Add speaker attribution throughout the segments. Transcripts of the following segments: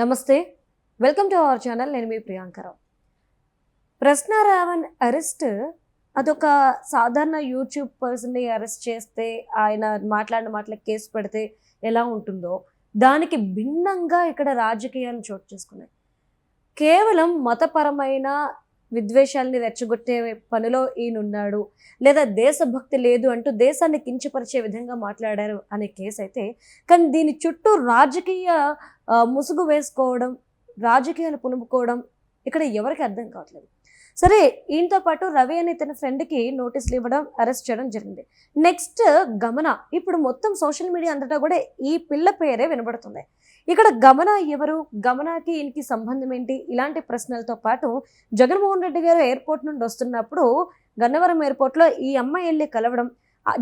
Speaker 1: నమస్తే, welcome to our channel. నేను మీ ప్రియాంకరావు. ప్రశ్న రావణ్ అరెస్ట్ అదొక సాధారణ యూట్యూబ్ పర్సన్ని అరెస్ట్ చేస్తే ఆయన మాట్లాడిన మాటలకు కేసు పెడితే ఎలా ఉంటుందో దానికి భిన్నంగా ఇక్కడ రాజకీయాలు చోటు చేసుకున్నాయి. కేవలం మతపరమైన విద్వేషాలని రెచ్చగొట్టే పనిలో ఈయనున్నాడు, లేదా దేశభక్తి లేదు అంటూ దేశాన్ని కించపరిచే విధంగా మాట్లాడారు అనే కేసు అయితే, కానీ దీని చుట్టూ రాజకీయ ముసుగు వేసుకోవడం, రాజకీయాలు పులుముకోవడం ఇక్కడ ఎవరికి అర్థం కావట్లేదు. సరే, ఈయనతో పాటు రవి అనే తన ఫ్రెండ్కి నోటీసులు ఇవ్వడం, అరెస్ట్ చేయడం జరిగింది. నెక్స్ట్ గమన. ఇప్పుడు మొత్తం సోషల్ మీడియా అంతటా కూడా ఈ పిల్ల పేరే వినబడుతుంది. ఇక్కడ గమన ఎవరు, గమనాకి ఈయనకి సంబంధం ఏంటి, ఇలాంటి ప్రశ్నలతో పాటు జగన్మోహన్ రెడ్డి గారు ఎయిర్పోర్ట్ నుండి వస్తున్నప్పుడు గన్నవరం ఎయిర్పోర్ట్లో ఈ అమ్మాయి వెళ్ళి కలవడం,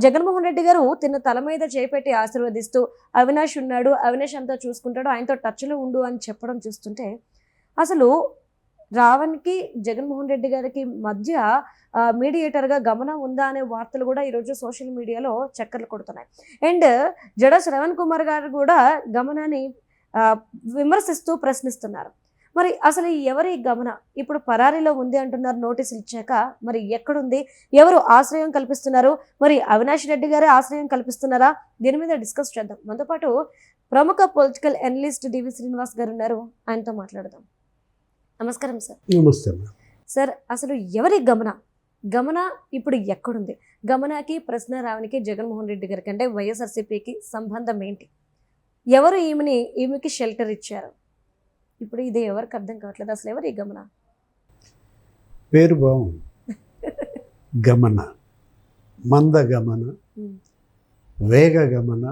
Speaker 1: జగన్మోహన్ రెడ్డి గారు తిన్న తల మీద చేపెట్టి ఆశీర్వదిస్తూ అవినాష్ ఉన్నాడు, అవినాష్ అంతా చూసుకుంటాడు, ఆయనతో టచ్లో ఉండు అని చెప్పడం చూస్తుంటే అసలు రావణ్కి జగన్మోహన్ రెడ్డి గారికి మధ్య మీడియేటర్గా గమన ఉందా అనే వార్తలు కూడా ఈరోజు సోషల్ మీడియాలో చక్కర్లు కొడుతున్నాయి. అండ్ జడ శ్రవణ్ కుమార్ గారు కూడా గమనాన్ని విమర్శిస్తూ ప్రశ్నిస్తున్నారు. మరి అసలు ఎవరి గమన ఇప్పుడు పరారీలో ఉంది అంటున్నారు నోటీసులు ఇచ్చాక. మరి ఎక్కడుంది, ఎవరు ఆశ్రయం కల్పిస్తున్నారు, మరి అవినాష్ రెడ్డి గారే ఆశ్రయం కల్పిస్తున్నారా? దీని మీద డిస్కస్ చేద్దాం. మనతో పాటు ప్రముఖ పొలిటికల్ అనలిస్ట్ డివి శ్రీనివాస్ గారు ఉన్నారు, ఆయనతో మాట్లాడదాం. నమస్కారం సార్.
Speaker 2: నమస్తే
Speaker 1: సార్. అసలు ఎవరి గమన, గమన ఇప్పుడు ఎక్కడుంది, గమనాకి ప్రశ్న రావణ్కి జగన్మోహన్ రెడ్డి గారికి అంటే వైఎస్ఆర్సీపీకి సంబంధం ఏంటి, ఎవరు ఈమెకి షెల్టర్ ఇచ్చారు? ఇప్పుడు ఇది ఎవరికి అర్థం కావట్లేదు. అసలు ఎవరు ఈ గమన?
Speaker 2: పేరు బాగుంది. గమన, మంద గమన, వేగ గమన,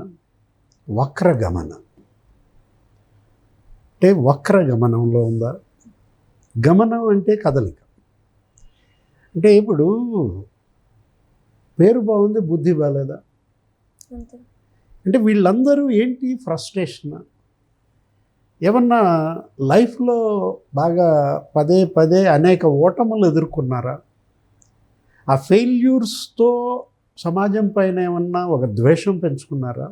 Speaker 2: వక్ర గమన. అంటే వక్ర గమనంలో ఉందా? గమనం అంటే కదలిక. అంటే ఇప్పుడు పేరు బాగుంది, బుద్ధి బాలేదా? అంటే వీళ్ళందరూ ఏంటి ఫ్రస్ట్రేషన్? ఏమన్నా లైఫ్లో బాగా పదే పదే అనేక ఓటములు ఎదుర్కొన్నారా? ఆ ఫెయిల్యూర్స్తో సమాజం పైన ఏమన్నా ఒక ద్వేషం పెంచుకున్నారా?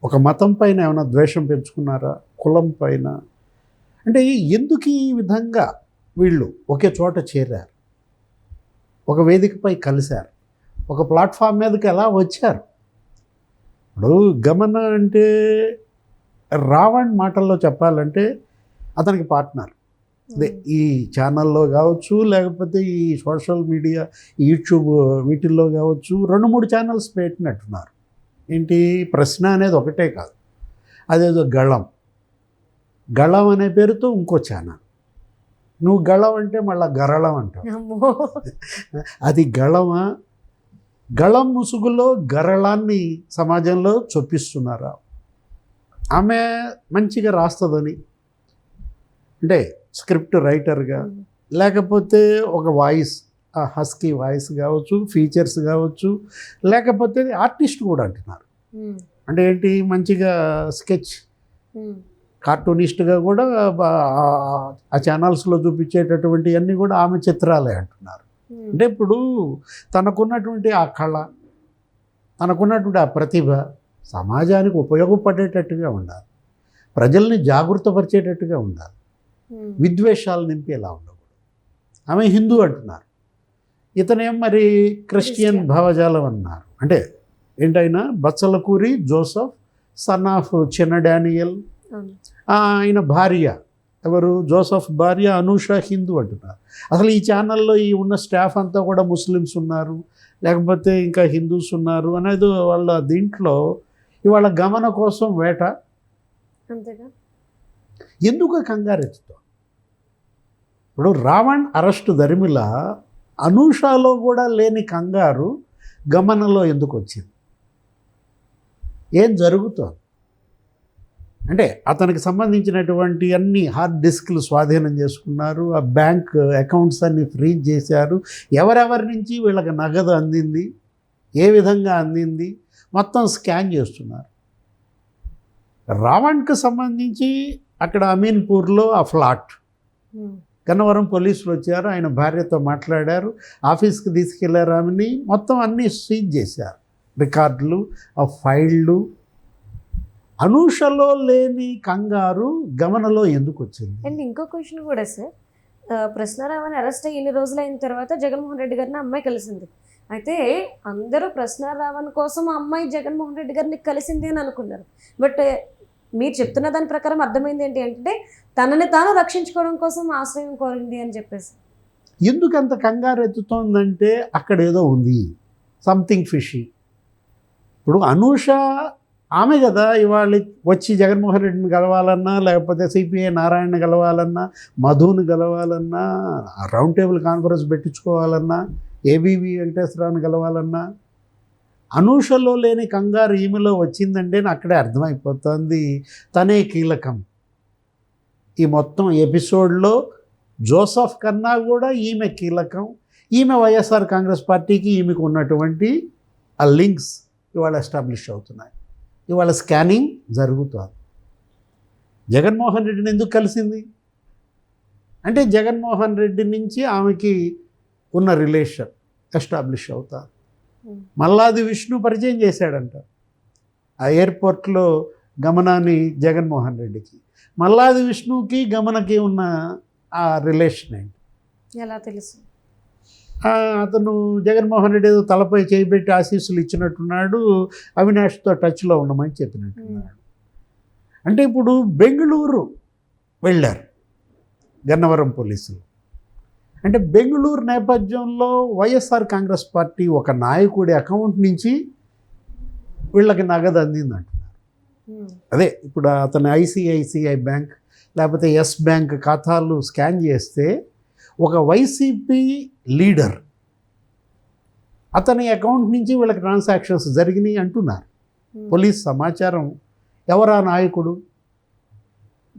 Speaker 2: ఒక మతం పైన ఏమైనా ద్వేషం పెంచుకున్నారా? కులం పైన? అంటే ఎందుకు ఈ విధంగా వీళ్ళు ఒకే చోట చేరారు, ఒక వేదికపై కలిశారు, ఒక ప్లాట్ఫామ్ మీదకి ఎలా వచ్చారు? ఇప్పుడు గమన అంటే రావణ్ మాటల్లో చెప్పాలంటే అతనికి పార్ట్నర్. అదే ఈ ఛానల్లో కావచ్చు, లేకపోతే ఈ సోషల్ మీడియా యూట్యూబ్ వీటిల్లో కావచ్చు, 2-3 ఛానల్స్ పెట్టినట్టున్నారు. ఏంటి ప్రశ్న అనేది ఒకటే కాదు, అదేదో గళం అనే పేరుతో ఇంకో ఛానల్. నువ్వు గళం అంటే మళ్ళీ గరళం అంటావు. అది గళమా? గళం ముసుగులో గరళాన్ని సమాజంలో చొప్పిస్తున్నారా? ఆమె మంచిగా రాస్తుందని, అంటే స్క్రిప్ట్ రైటర్గా, లేకపోతే ఒక వాయిస్, హస్కీ వాయిస్ కావచ్చు, ఫీచర్స్ కావచ్చు, లేకపోతే ఆర్టిస్ట్ కూడా అంటున్నారు. అంటే ఏంటి, మంచిగా స్కెచ్ కార్టూనిస్ట్గా కూడా ఆ ఛానల్స్లో చూపించేటటువంటి అన్నీ కూడా ఆమె చిత్రాలే అంటున్నారు. అంటే ఇప్పుడు తనకున్నటువంటి ఆ కళ, తనకున్నటువంటి ఆ ప్రతిభ సమాజానికి ఉపయోగపడేటట్టుగా ఉండాలి, ప్రజల్ని జాగృతపరిచేటట్టుగా ఉండాలి, విద్వేషాలు నింపేలా ఉండకూడదు. ఆమె హిందూ అంటున్నారు, ఇతనేం మరి క్రిస్టియన్ భావజాలం అన్నారు. అంటే ఏంటైనా బచ్చలకూరి జోసఫ్, సన్ ఆఫ్ చిన్న డానియల్, ఆయన భార్య ఎవరు, జోసఫ్ భార్య అనూష హిందూ అంటున్నారు. అసలు ఈ ఛానల్లో ఈ ఉన్న స్టాఫ్ అంతా కూడా ముస్లిమ్స్ ఉన్నారు, లేకపోతే ఇంకా హిందూస్ ఉన్నారు అనేది వాళ్ళ దీంట్లో ఇవాళ గమన కోసం వేట. ఎందుకు కంగారెత్తుతో? ఇప్పుడు రావణ్ అరెస్టు దరిమిల అనూషలో కూడా లేని కంగారు గమనలో ఎందుకు వచ్చింది? ఏం జరుగుతోంది? అంటే అతనికి సంబంధించినటువంటి అన్ని హార్డ్ డిస్క్లు స్వాధీనం చేసుకున్నారు, ఆ బ్యాంక్ అకౌంట్స్ అన్ని ఫ్రీజ్ చేశారు, ఎవరెవరి నుంచి వీళ్ళకి నగదు అందింది, ఏ విధంగా అందింది మొత్తం స్కాన్ చేస్తున్నారు. రావణ్కి సంబంధించి అక్కడ అమీన్పూర్లో ఆ ఫ్లాట్, గన్నవరం పోలీసులు వచ్చారు, ఆయన భార్యతో మాట్లాడారు, ఆఫీస్కి తీసుకెళ్లారు, ఆమెని మొత్తం అన్నీ సీజ్ చేశారు, రికార్డులు, ఆ ఫైళ్ళు, అనూషలో లేని కంగారు గమనలో ఎందుకు వచ్చింది?
Speaker 1: అండ్ ఇంకో క్వశ్చన్ కూడా సార్, ప్రశ్నారావణ్ అరెస్ట్ అయ్యి ఇన్ని రోజులు అయిన తర్వాత జగన్మోహన్ రెడ్డి గారిని అమ్మాయి కలిసింది. అయితే అందరూ ప్రశ్నారావణ్ కోసం ఆ అమ్మాయి జగన్మోహన్ రెడ్డి గారిని కలిసింది అని అనుకున్నారు. బట్ మీరు చెప్తున్న దాని ప్రకారం అర్థమైంది ఏంటి అంటే తనని తాను రక్షించుకోవడం కోసం ఆశ్రయం కోరింది అని చెప్పేసి.
Speaker 2: ఎందుకు అంత కంగారు ఎత్తుతోందంటే అక్కడ ఏదో ఉంది, సంథింగ్ ఫిషీ. ఇప్పుడు అనూష ఆమె కదా ఇవాళ వచ్చి జగన్మోహన్ రెడ్డిని కలవాలన్నా, లేకపోతే సిపిఐ నారాయణ కలవాలన్నా, మధుని కలవాలన్నా, రౌండ్ టేబుల్ కాన్ఫరెన్స్ పెట్టించుకోవాలన్నా, ఏబీవీ వెంకటేశ్వరరావుని కలవాలన్నా, అనూషలో లేని కంగారు ఈమెలో వచ్చిందంటే అక్కడే అర్థమైపోతుంది తనే కీలకం. ఈ మొత్తం ఎపిసోడ్లో జోసఫ్ కన్నా కూడా ఈమె కీలకం. ఈమె వైఎస్ఆర్ కాంగ్రెస్ పార్టీకి ఈమెకు ఉన్నటువంటి ఆ లింక్స్ ఇవాళ ఎస్టాబ్లిష్ అవుతున్నాయి. ఇవాళ స్కానింగ్ జరుగుతుంది. జగన్మోహన్ రెడ్డిని ఎందుకు కలిసింది అంటే జగన్మోహన్ రెడ్డి నుంచి ఆమెకి ఉన్న రిలేషన్ ఎస్టాబ్లిష్ అవుతుంది. మల్లాది విష్ణు పరిచయం చేశాడంట ఆ ఎయిర్పోర్ట్లో గమనాన్ని జగన్మోహన్ రెడ్డికి. మల్లాది విష్ణుకి గమనకి ఉన్న ఆ రిలేషన్ ఏంటి?
Speaker 1: ఎలా తెలుసు?
Speaker 2: అతను జగన్మోహన్ రెడ్డి ఏదో తలపై చేయిబెట్టి ఆశీస్సులు ఇచ్చినట్టున్నాడు, అవినాష్తో టచ్లో ఉండమని చెప్పినట్టున్నాడు. అంటే ఇప్పుడు బెంగళూరు వెళ్ళారు గన్నవరం పోలీసులు. అంటే బెంగళూరు నేపథ్యంలో వైఎస్ఆర్ కాంగ్రెస్ పార్టీ ఒక నాయకుడి అకౌంట్ నుంచి వీళ్ళకి నగదు అందిందంటున్నారు. అదే ఇప్పుడు అతను ఐసిఐసిఐ బ్యాంక్ లేకపోతే ఎస్ బ్యాంక్ ఖాతాలు స్కాన్ చేస్తే ఒక వైసీపీ లీడర్ అతని అకౌంట్ నుంచి వీళ్ళకి ట్రాన్సాక్షన్స్ జరిగినాయి అంటున్నారు పోలీస్ సమాచారం. ఎవరా నాయకుడు?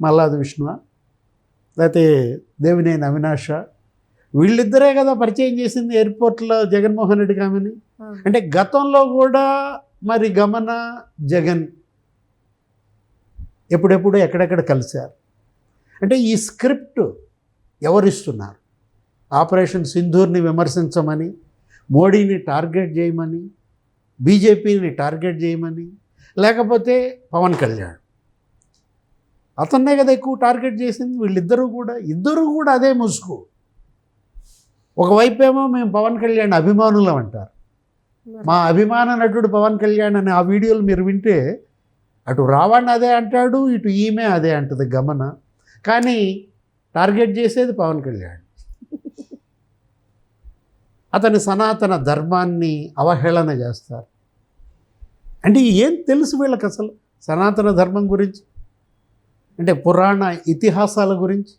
Speaker 2: మల్లాది విష్ణువా లేకపోతే దేవినేని అవినాష? వీళ్ళిద్దరే కదా పరిచయం చేసింది ఎయిర్పోర్ట్లో జగన్మోహన్ రెడ్డి ఆమెని. అంటే గతంలో కూడా మరి గమన జగన్ ఎప్పుడెప్పుడు ఎక్కడెక్కడ కలిశారు. అంటే ఈ స్క్రిప్ట్ ఎవరిస్తున్నారు? ఆపరేషన్ సింధూర్ని విమర్శించమని, మోడీని టార్గెట్ చేయమని, బీజేపీని టార్గెట్ చేయమని, లేకపోతే పవన్ కళ్యాణ్ అతన్నే కదా ఎక్కువ టార్గెట్ చేసింది. ఇద్దరు కూడా అదే ముసుగు. ఒకవైపేమో మేము పవన్ కళ్యాణ్ అభిమానులం అంటారు. మా అభిమాన నటుడు పవన్ కళ్యాణ్ అని ఆ వీడియోలు మీరు వింటే అటు రావణ్ అదే అంటాడు, ఇటు ఈమె అదే అంటుంది గమన. కానీ టార్గెట్ చేసేది పవన్ కళ్యాణ్. అతని సనాతన ధర్మాన్ని అవహేళన చేస్తారు. అంటే ఏం తెలుసు వీళ్ళకి అసలు సనాతన ధర్మం గురించి? అంటే పురాణ ఇతిహాసాల గురించి,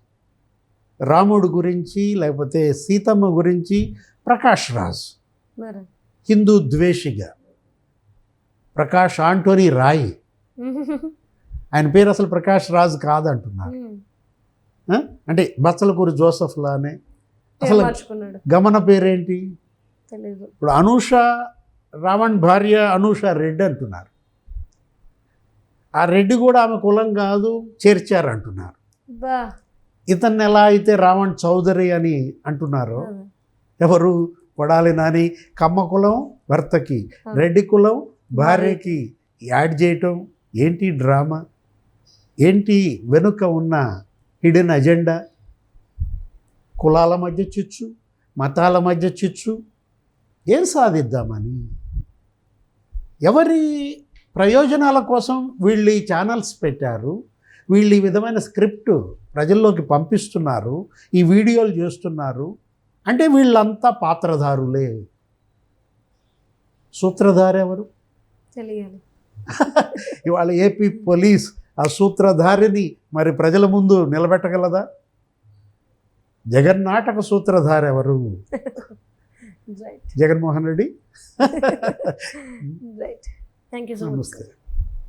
Speaker 2: రాముడు గురించి, లేకపోతే సీతమ్మ గురించి. ప్రకాష్ రాజ్ హిందూ ద్వేషిగా, ప్రకాష్ ఆంటోనీ రాయ్, ఆయన పేరు అసలు ప్రకాష్ రాజ్ కాదంటున్నారు. అంటే బచ్చలకూరు జోసఫ్ లానే. అసలు గమన పేరేంటి? ఇప్పుడు అనూష రావణ్ భార్య అనూష రెడ్డి అంటున్నారు. ఆ రెడ్డి కూడా ఆమె కులం కాదు, చేర్చారు అంటున్నారు. ఇతన్ని ఎలా అయితే రావణ్ చౌదరి అని అంటున్నారో, ఎవరు కొడాలి నాని కమ్మ కులం భర్తకి, రెడ్డి కులం భార్యకి యాడ్ చేయటం ఏంటి డ్రామా? ఏంటి వెనుక ఉన్న హిడెన్ అజెండా? కులాల మధ్య చిచ్చు, మతాల మధ్య చిచ్చు. ఏం సాధిద్దామని? ఎవరి ప్రయోజనాల కోసం వీళ్ళు ఈ ఛానల్స్ పెట్టారు, వీళ్ళు ఈ విధమైన స్క్రిప్ట్ ప్రజల్లోకి పంపిస్తున్నారు, ఈ వీడియోలు చేస్తున్నారు. అంటే వీళ్ళంతా పాత్రధారులే. సూత్రధారి ఎవరు
Speaker 1: తెలియాలి.
Speaker 2: ఇవాళ ఏపీ పోలీస్ ఆ సూత్రధారిని మరి ప్రజల ముందు నిలబెట్టగలదా? జగన్నాటక సూత్రధారి ఎవరు? Jaganmohan Reddy.
Speaker 1: Right. Thank you so much.
Speaker 2: నమస్తే.